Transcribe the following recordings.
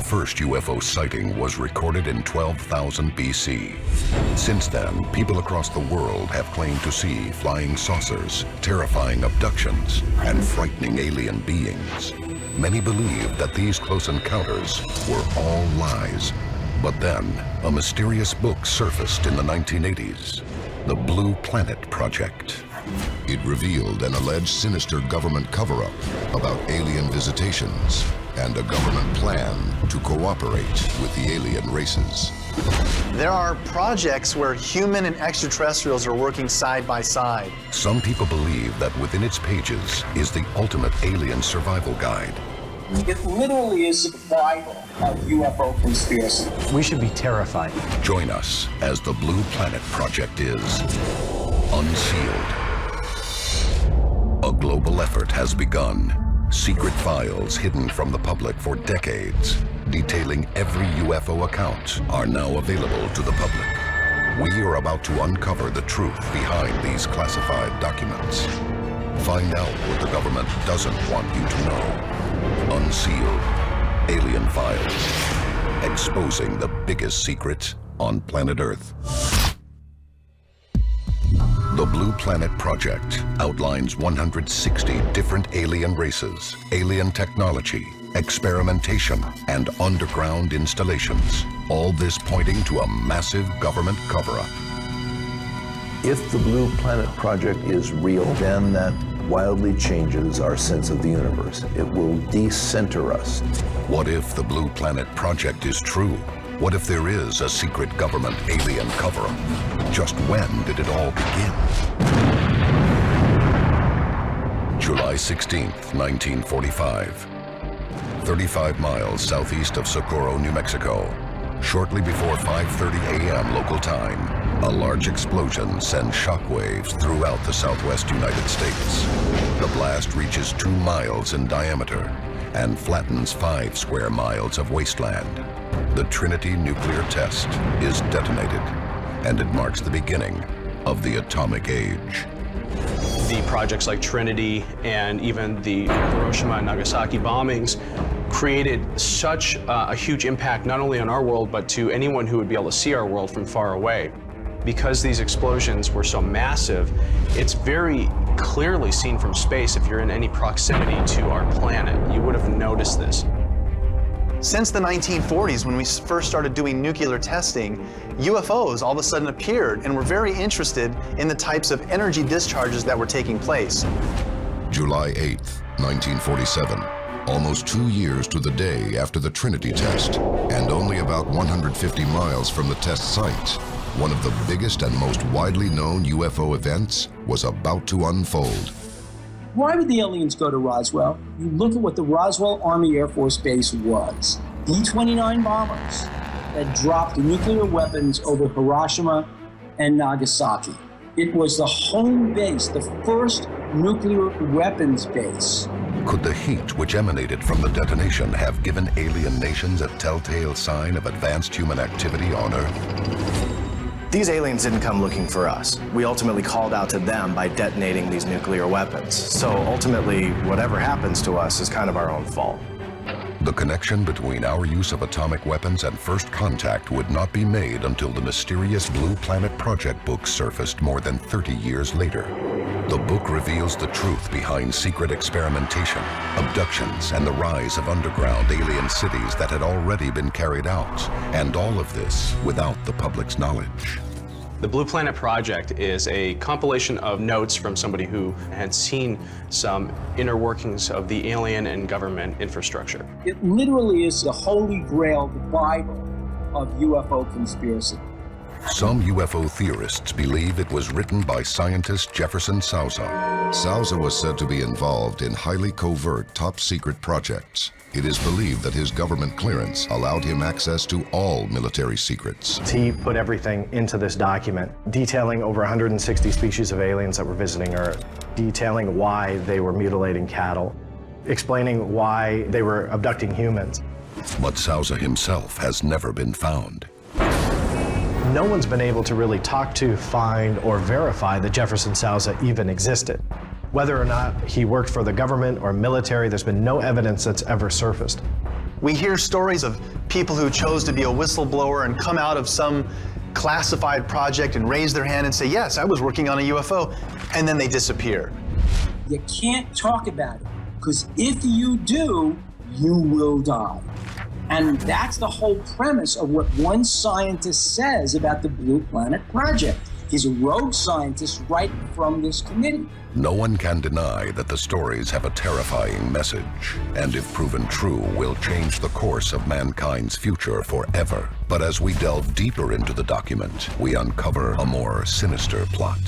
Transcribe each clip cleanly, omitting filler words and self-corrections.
first UFO sighting was recorded in 12,000 BC. Since then, people across the world have claimed to see flying saucers, terrifying abductions, and frightening alien beings. Many believe that these close encounters were all lies. But then, a mysterious book surfaced in the 1980s, the Blue Planet Project. It revealed an alleged sinister government cover-up about alien visitations and a government plan to cooperate with the alien races. There are projects where human and extraterrestrials are working side by side. Some people believe that within its pages is the ultimate alien survival guide. It literally is the Bible of UFO conspiracy. We should be terrified. Join us as the Blue Planet Project is Unsealed. A global effort has begun. Secret files hidden from the public for decades, detailing every UFO account, are now available to the public. We are about to uncover the truth behind these classified documents. Find out what the government doesn't want you to know. Unsealed. Alien Files. Exposing the biggest secret on planet Earth. The Blue Planet Project outlines 160 different alien races, alien technology, experimentation, and underground installations. All this pointing to a massive government cover-up. If the Blue Planet Project is real, then that wildly changes our sense of the universe. It will decenter us. What if the Blue Planet Project is true? What if there is a secret government alien cover-up? Just when did it all begin? July 16th, 1945. 35 miles southeast of Socorro, New Mexico. Shortly before 5:30 a.m. local time, a large explosion sends shockwaves throughout the southwest United States. The blast reaches 2 miles in diameter and flattens 5 square miles of wasteland. The Trinity nuclear test is detonated, and it marks the beginning of the atomic age. The projects like Trinity and even the Hiroshima and Nagasaki bombings created such a huge impact not only on our world, but to anyone who would be able to see our world from far away. Because these explosions were so massive, it's very clearly seen from space. If you're in any proximity to our planet, you would have noticed this. Since the 1940s, when we first started doing nuclear testing, UFOs all of a sudden appeared and were very interested in the types of energy discharges that were taking place. July 8th, 1947. Almost 2 years to the day after the Trinity test, and only about 150 miles from the test site, one of the biggest and most widely known UFO events was about to unfold. Why would the aliens go to Roswell? You look at what the Roswell Army Air Force Base was. B-29 bombers that dropped nuclear weapons over Hiroshima and Nagasaki. It was the home base, the first nuclear weapons base. Could the heat which emanated from the detonation have given alien nations a telltale sign of advanced human activity on Earth? These aliens didn't come looking for us. We ultimately called out to them by detonating these nuclear weapons. So ultimately, whatever happens to us is kind of our own fault. The connection between our use of atomic weapons and first contact would not be made until the mysterious Blue Planet Project book surfaced more than 30 years later. The book reveals the truth behind secret experimentation, abductions, and the rise of underground alien cities that had already been carried out, and all of this without the public's knowledge. The Blue Planet Project is a compilation of notes from somebody who had seen some inner workings of the alien and government infrastructure. It literally is the holy grail, the Bible of UFO conspiracy. Some UFO theorists believe it was written by scientist Jefferson Sousa. Sousa was said to be involved in highly covert, top-secret projects. It is believed that his government clearance allowed him access to all military secrets. He put everything into this document, detailing over 160 species of aliens that were visiting Earth, detailing why they were mutilating cattle, explaining why they were abducting humans. But Sousa himself has never been found. No one's been able to really talk to, find, or verify that Jefferson Sousa even existed. Whether or not he worked for the government or military, there's been no evidence that's ever surfaced. We hear stories of people who chose to be a whistleblower and come out of some classified project and raise their hand and say, yes, I was working on a UFO, and then they disappear. You can't talk about it, because if you do, you will die. And that's the whole premise of what one scientist says about the Blue Planet Project. He's a rogue scientist right from this committee. No one can deny that the stories have a terrifying message, and if proven true, will change the course of mankind's future forever. But as we delve deeper into the document, we uncover a more sinister plot.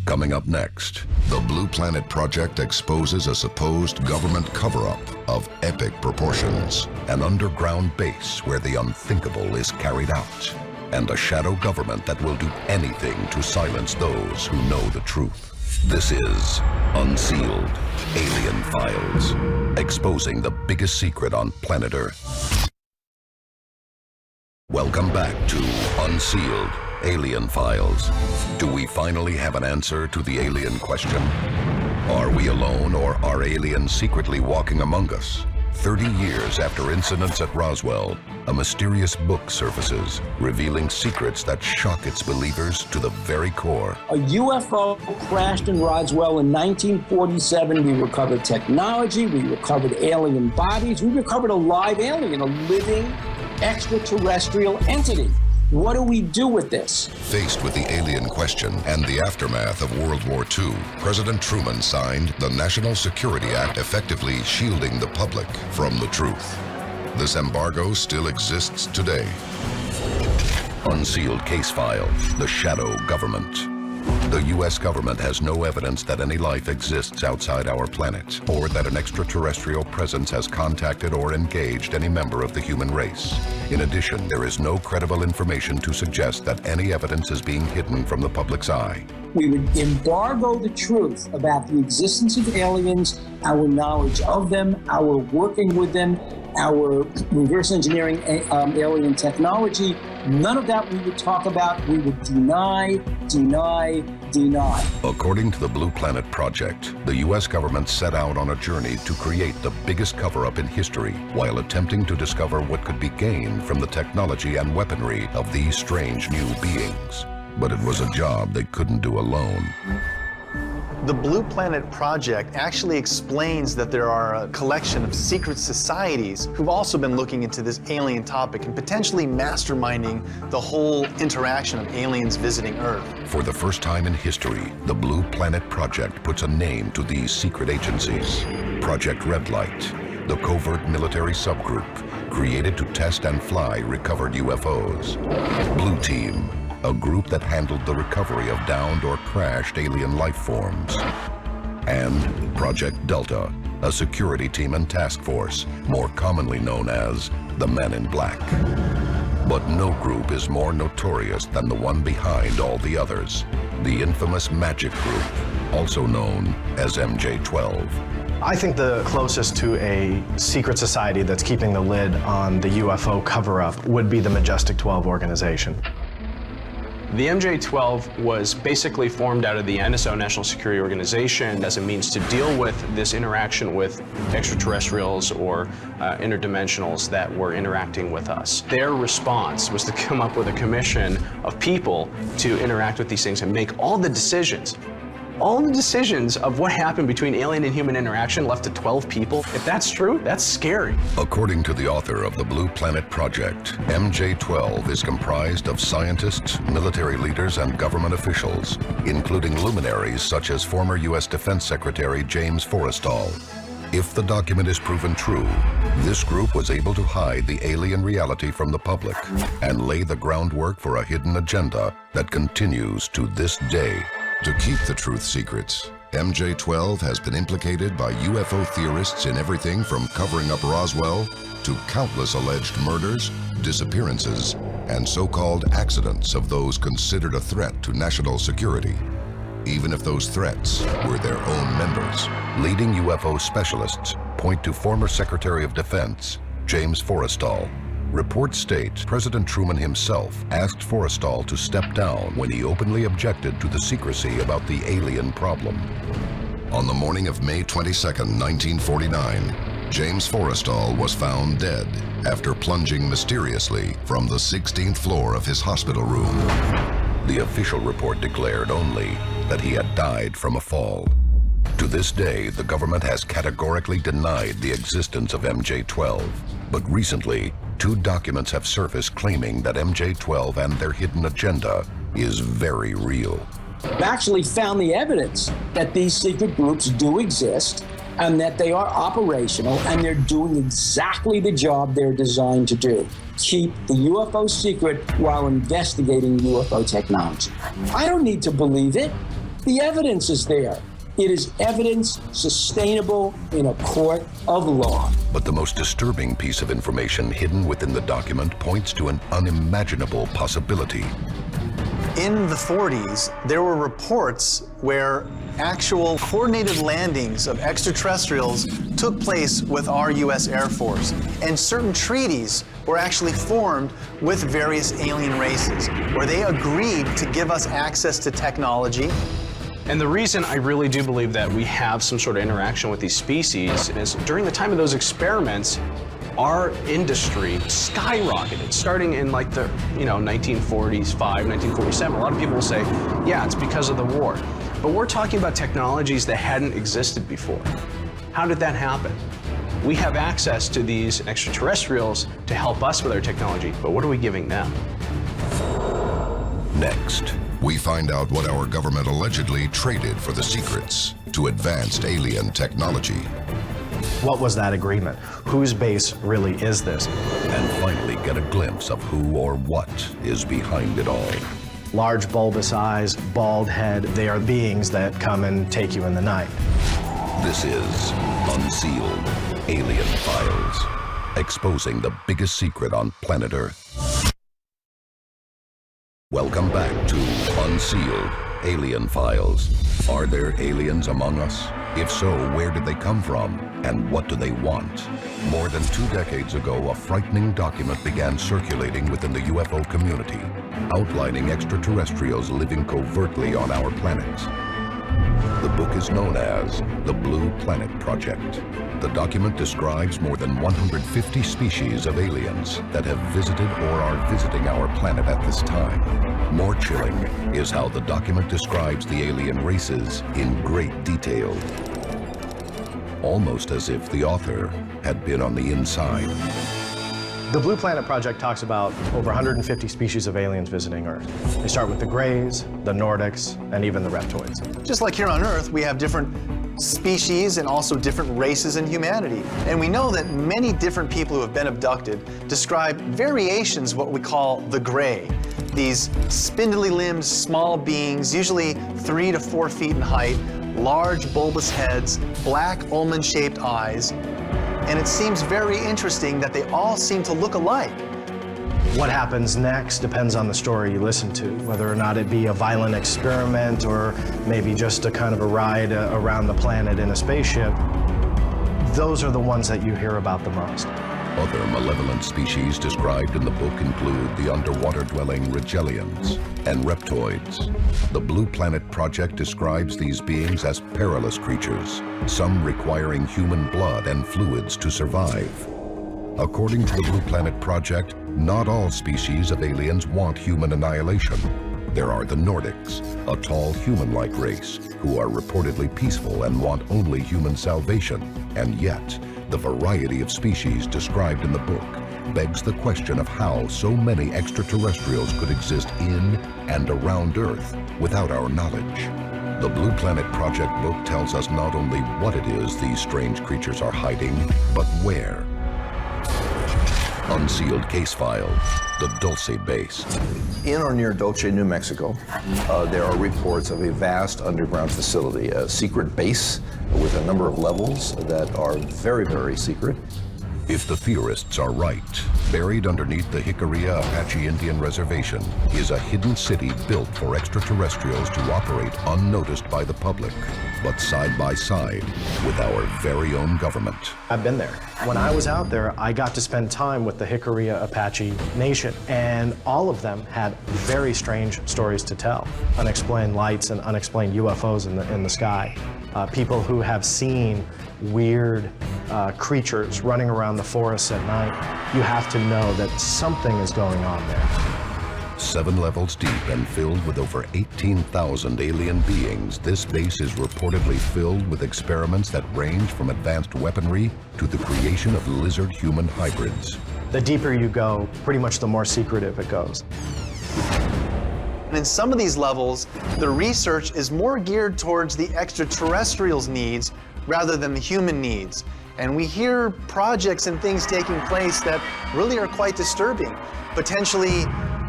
Coming up next, the Blue Planet Project exposes a supposed government cover-up of epic proportions, an underground base where the unthinkable is carried out, and a shadow government that will do anything to silence those who know the truth. This is Unsealed, Alien Files, exposing the biggest secret on planet Earth. Welcome back to Unsealed, Alien Files. Do we finally have an answer to the alien question? Are we alone, or are aliens secretly walking among us? 30 years after incidents at Roswell, a mysterious book surfaces, revealing secrets that shock its believers to the very core. A UFO crashed in Roswell in 1947. We recovered technology, we recovered alien bodies, we recovered a live alien, a living extraterrestrial entity. What do we do with this? Faced with the alien question and the aftermath of World War II, President Truman signed the National Security Act, effectively shielding the public from the truth. This embargo still exists today. Unsealed case file, the shadow government. The U.S. government has no evidence that any life exists outside our planet, or that an extraterrestrial presence has contacted or engaged any member of the human race. In addition, there is no credible information to suggest that any evidence is being hidden from the public's eye. We would embargo the truth about the existence of aliens, our knowledge of them, our working with them, our reverse engineering alien technology. None of that we would talk about. We would deny, deny, deny. According to the Blue Planet Project, the U.S. government set out on a journey to create the biggest cover-up in history, while attempting to discover what could be gained from the technology and weaponry of these strange new beings. But it was a job they couldn't do alone. The Blue Planet Project actually explains that there are a collection of secret societies who've also been looking into this alien topic and potentially masterminding the whole interaction of aliens visiting Earth. For the first time in history, the Blue Planet Project puts a name to these secret agencies. Project Red Light, the covert military subgroup created to test and fly recovered UFOs. Blue Team, a group that handled the recovery of downed or crashed alien life forms. And Project Delta, a security team and task force, more commonly known as the Men in Black. But no group is more notorious than the one behind all the others, the infamous Magic Group, also known as MJ-12. I think the closest to a secret society that's keeping the lid on the UFO cover-up would be the Majestic 12 organization. The MJ-12 was basically formed out of the NSO, National Security Organization, as a means to deal with this interaction with extraterrestrials or interdimensionals that were interacting with us. Their response was to come up with a commission of people to interact with these things and make all the decisions of what happened between alien and human interaction left to 12 people. If that's true, that's scary. According to the author of the Blue Planet Project, MJ-12 is comprised of scientists, military leaders, and government officials, including luminaries such as former U.S. Defense Secretary James Forrestal. If the document is proven true, this group was able to hide the alien reality from the public and lay the groundwork for a hidden agenda that continues to this day. To keep the truth secrets, MJ-12 has been implicated by UFO theorists in everything from covering up Roswell to countless alleged murders, disappearances, and so-called accidents of those considered a threat to national security, even if those threats were their own members. Leading UFO specialists point to former Secretary of Defense James Forrestal. Reports state President Truman himself asked Forrestal to step down when he openly objected to the secrecy about the alien problem. On the morning of May 22, 1949, James Forrestal was found dead after plunging mysteriously from the 16th floor of his hospital room. The official report declared only that he had died from a fall. To this day, the government has categorically denied the existence of MJ-12. But recently, 2 documents have surfaced claiming that MJ-12 and their hidden agenda is very real. We've actually found the evidence that these secret groups do exist and that they are operational and they're doing exactly the job they're designed to do. Keep the UFO secret while investigating UFO technology. I don't need to believe it. The evidence is there. It is evidence sustainable in a court of law. But the most disturbing piece of information hidden within the document points to an unimaginable possibility. In the 40s, there were reports where actual coordinated landings of extraterrestrials took place with our U.S. Air Force, and certain treaties were actually formed with various alien races, where they agreed to give us access to technology. And the reason I really do believe that we have some sort of interaction with these species is during the time of those experiments, our industry skyrocketed, starting in like the 1945, 1947. A lot of people will say, yeah, it's because of the war. But we're talking about technologies that hadn't existed before. How did that happen? We have access to these extraterrestrials to help us with our technology, but what are we giving them? Next, we find out what our government allegedly traded for the secrets to advanced alien technology. What was that agreement? Whose base really is this? And finally get a glimpse of who or what is behind it all. Large bulbous eyes, bald head, they are beings that come and take you in the night. This is Unsealed, Alien Files, exposing the biggest secret on planet Earth. Welcome back to Unsealed, Alien Files. Are there aliens among us? If so, where did they come from? And what do they want? More than 2 decades ago, a frightening document began circulating within the UFO community, outlining extraterrestrials living covertly on our planet. The book is known as the Blue Planet Project. The document describes more than 150 species of aliens that have visited or are visiting our planet at this time. More chilling is how the document describes the alien races in great detail, almost as if the author had been on the inside. The Blue Planet Project talks about over 150 species of aliens visiting Earth. They start with the Greys, the Nordics, and even the Reptoids. Just like here on Earth, we have different species and also different races in humanity. And we know that many different people who have been abducted describe variations of what we call the Grey. These spindly limbed, small beings, usually 3 to 4 feet in height, large bulbous heads, black almond-shaped eyes, and it seems very interesting that they all seem to look alike. What happens next depends on the story you listen to, whether or not it be a violent experiment or maybe just a kind of a ride around the planet in a spaceship. Those are the ones that you hear about the most. Other malevolent species described in the book include the underwater-dwelling Rigelians and Reptoids. The Blue Planet Project describes these beings as perilous creatures, some requiring human blood and fluids to survive. According to the Blue Planet Project, not all species of aliens want human annihilation. There are the Nordics, a tall human-like race, who are reportedly peaceful and want only human salvation. And yet, the variety of species described in the book begs the question of how so many extraterrestrials could exist in and around Earth without our knowledge. The Blue Planet Project book tells us not only what it is these strange creatures are hiding, but where. Unsealed Case File, the Dulce Base. In or near Dulce, New Mexico, there are reports of a vast underground facility, a secret base with a number of levels that are very, very secret. If the theorists are right, buried underneath the Jicarilla Apache Indian Reservation is a hidden city built for extraterrestrials to operate unnoticed by the public, but side by side with our very own government. I've been there. When I was out there, I got to spend time with the Jicarilla Apache Nation, and all of them had very strange stories to tell. Unexplained lights and unexplained UFOs in the sky. people who have seen weird creatures running around the forests at night, you have to know that something is going on there. 7 levels deep and filled with over 18,000 alien beings, this base is reportedly filled with experiments that range from advanced weaponry to the creation of lizard-human hybrids. The deeper you go, pretty much the more secretive it goes. And in some of these levels, the research is more geared towards the extraterrestrials' needs rather than the human needs. And we hear projects and things taking place that really are quite disturbing. Potentially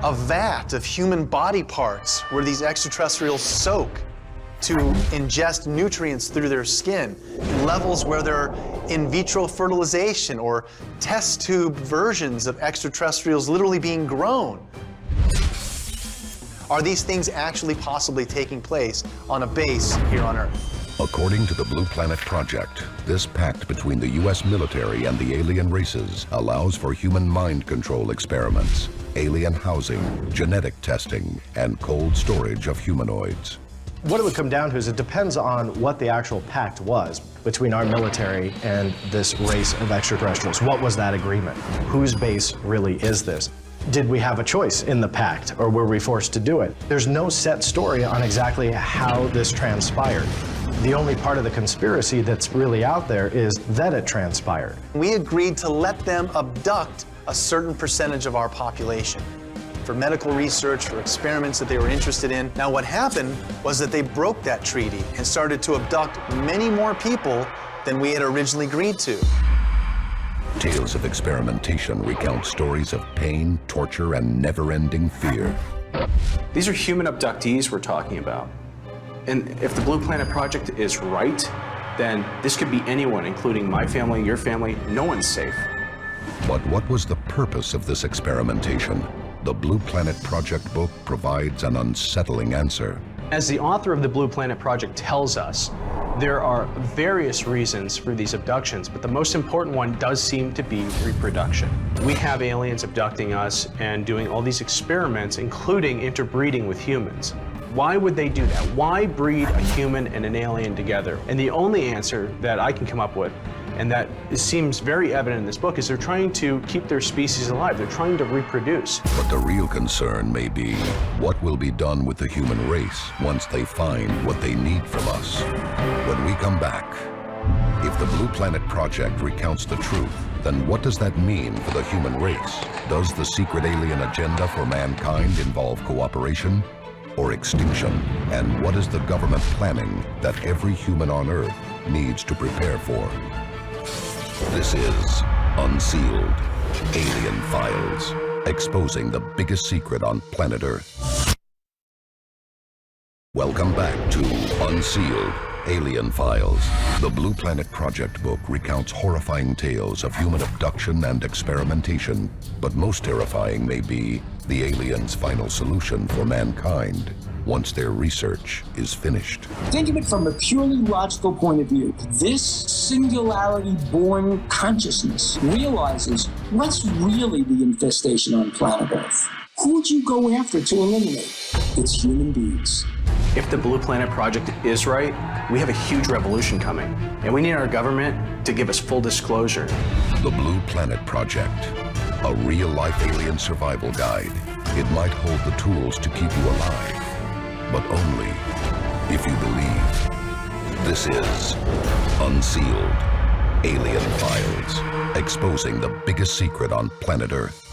a vat of human body parts where these extraterrestrials soak to ingest nutrients through their skin. Levels where they're in vitro fertilization or test tube versions of extraterrestrials literally being grown. Are these things actually possibly taking place on a base here on Earth? According to the Blue Planet Project, this pact between the U.S. military and the alien races allows for human mind control experiments, alien housing, genetic testing, and cold storage of humanoids. What it would come down to is it depends on what the actual pact was between our military and this race of extraterrestrials. What was that agreement? Whose base really is this? Did we have a choice in the pact, or were we forced to do it? There's no set story on exactly how this transpired. The only part of the conspiracy that's really out there is that it transpired. We agreed to let them abduct a certain percentage of our population for medical research, for experiments that they were interested in. Now, what happened was that they broke that treaty and started to abduct many more people than we had originally agreed to. Tales of experimentation recount stories of pain, torture, and never-ending fear. These are human abductees we're talking about. And if the Blue Planet Project is right, then this could be anyone, including my family, your family. No one's safe. But what was the purpose of this experimentation? The Blue Planet Project book provides an unsettling answer. As the author of the Blue Planet Project tells us, there are various reasons for these abductions, but the most important one does seem to be reproduction. We have aliens abducting us and doing all these experiments, including interbreeding with humans. Why would they do that? Why breed a human and an alien together? And the only answer that I can come up with, and that seems very evident in this book, is they're trying to keep their species alive. They're trying to reproduce. But the real concern may be what will be done with the human race once they find what they need from us. When we come back, if the Blue Planet Project recounts the truth, then what does that mean for the human race? Does the secret alien agenda for mankind involve cooperation or extinction? And what is the government planning that every human on Earth needs to prepare for? This is Unsealed, Alien Files, exposing the biggest secret on planet Earth. Welcome back to Unsealed, Alien Files. The Blue Planet Project book recounts horrifying tales of human abduction and experimentation, but most terrifying may be the aliens' final solution for mankind once their research is finished. Think of it from a purely logical point of view. This singularity-born consciousness realizes what's really the infestation on planet Earth. Who would you go after to eliminate? It's human beings. If the Blue Planet Project is right, we have a huge revolution coming, and we need our government to give us full disclosure. The Blue Planet Project, a real-life alien survival guide. It might hold the tools to keep you alive, but only if you believe. This is Unsealed, Alien Files, exposing the biggest secret on planet Earth.